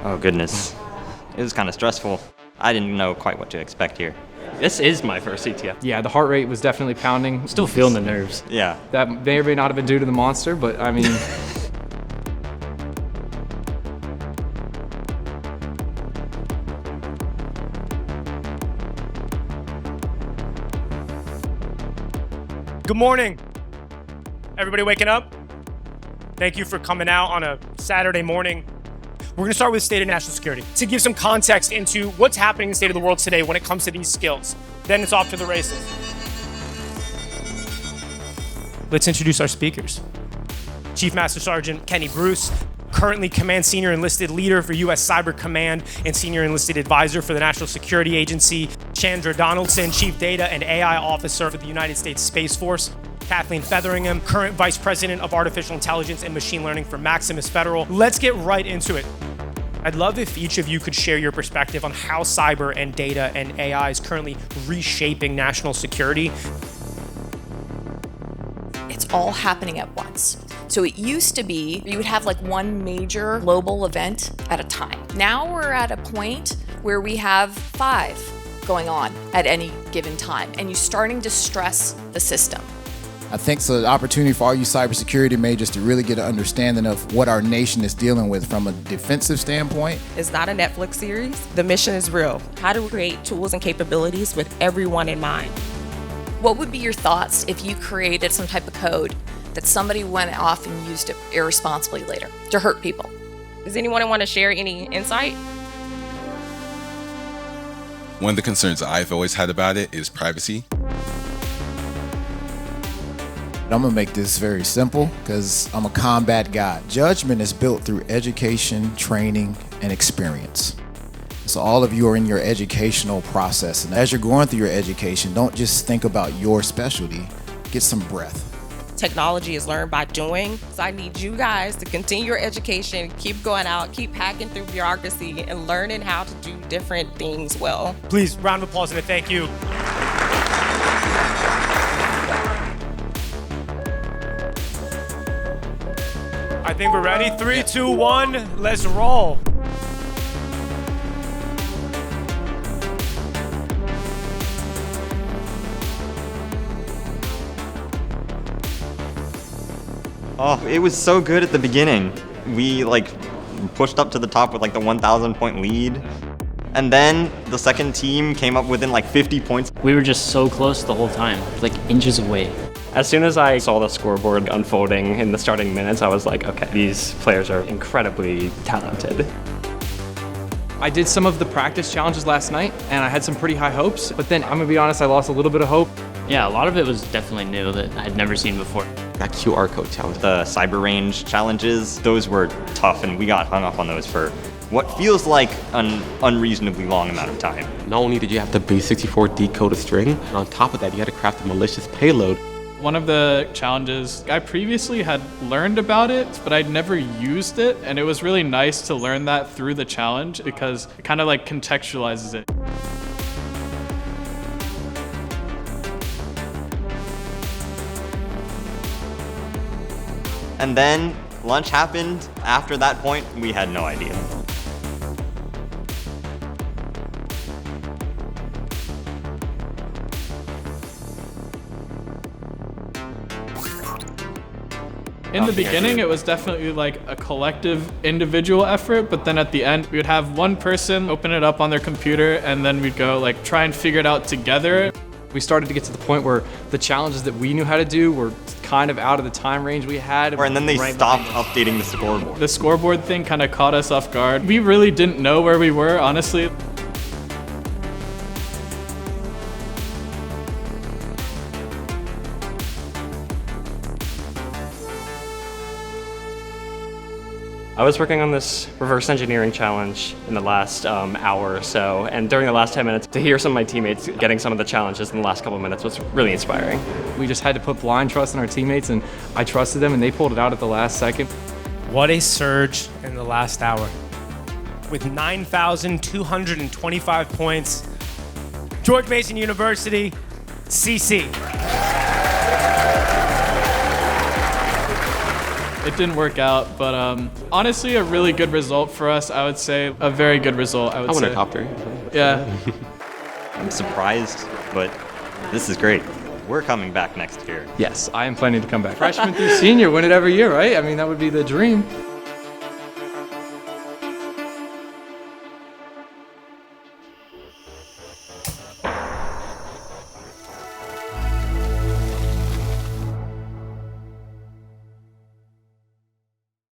Oh, goodness. It was kind of stressful. I didn't know quite what to expect here. This is my first CTF. Yeah, the heart rate was definitely pounding. Still feeling the nerves. Yeah. That may or may not have been due to the monster, but I mean... Good morning. Everybody waking up? Thank you for coming out on a Saturday morning. We're going to start with state of national security to give some context into what's happening in the state of the world today when it comes to these skills. Then it's off to the races. Let's introduce our speakers. Chief Master Sergeant Kenny Bruce, currently Command Senior Enlisted Leader for U.S. Cyber Command and Senior Enlisted Advisor for the National Security Agency. Chandra Donelson, Chief Data and AI Officer for the United States Space Force. Kathleen Featheringham, current Vice President of Artificial Intelligence and Machine Learning for Maximus Federal. Let's get right into it. I'd love if each of you could share your perspective on how cyber and data and AI is currently reshaping national security. It's all happening at once. So it used to be you would have like one major global event at a time. Now we're at a point where we have 5 going on at any given time, and you're starting to stress the system. I think so. The opportunity for all you cybersecurity majors to really get an understanding of what our nation is dealing with from a defensive standpoint. It's not a Netflix series. The mission is real. How to create tools and capabilities with everyone in mind. What would be your thoughts if you created some type of code that somebody went off and used it irresponsibly later to hurt people? Does anyone want to share any insight? One of the concerns I've always had about it is privacy. I'm gonna make this very simple because I'm a combat guy. Judgment is built through education, training, and experience. So all of you are in your educational process. And as you're going through your education, don't just think about your specialty, get some breath. Technology is learned by doing. So I need you guys to continue your education, keep going out, keep hacking through bureaucracy and learning how to do different things well. Please, round of applause and a thank you. I think we're ready. 3, 2, 1, let's roll. Oh, it was so good at the beginning. We pushed up to the top with the 1,000 point lead. And then the second team came up within 50 points. We were just so close the whole time, inches away. As soon as I saw the scoreboard unfolding in the starting minutes, I was like, okay, these players are incredibly talented. I did some of the practice challenges last night, and I had some pretty high hopes, but then, I'm gonna be honest, I lost a little bit of hope. Yeah, a lot of it was definitely new that I had never seen before. That QR code challenge, the cyber range challenges, those were tough, and we got hung up on those for what feels like an unreasonably long amount of time. Not only did you have to base64 decode a string, and on top of that, you had to craft a malicious payload. One of the challenges, I previously had learned about it, but I'd never used it, and it was really nice to learn that through the challenge because it kind of contextualizes it. And then lunch happened. After that point, we had no idea. In the beginning, it was definitely a collective individual effort, but then at the end, we would have one person open it up on their computer, and then we'd go try and figure it out together. We started to get to the point where the challenges that we knew how to do were kind of out of the time range we had. And then they stopped updating the scoreboard. The scoreboard thing kind of caught us off guard. We really didn't know where we were, honestly. I was working on this reverse engineering challenge in the last hour or so, and during the last 10 minutes, to hear some of my teammates getting some of the challenges in the last couple of minutes was really inspiring. We just had to put blind trust in our teammates, and I trusted them, and they pulled it out at the last second. What a surge in the last hour. With 9,225 points, George Mason University, CC. It didn't work out, but honestly, a really good result for us. I would say a very good result. I won say. a top 3. Yeah. I'm surprised, but this is great. We're coming back next year. Yes, I am planning to come back. Freshman through senior, win it every year, right? I mean, that would be the dream.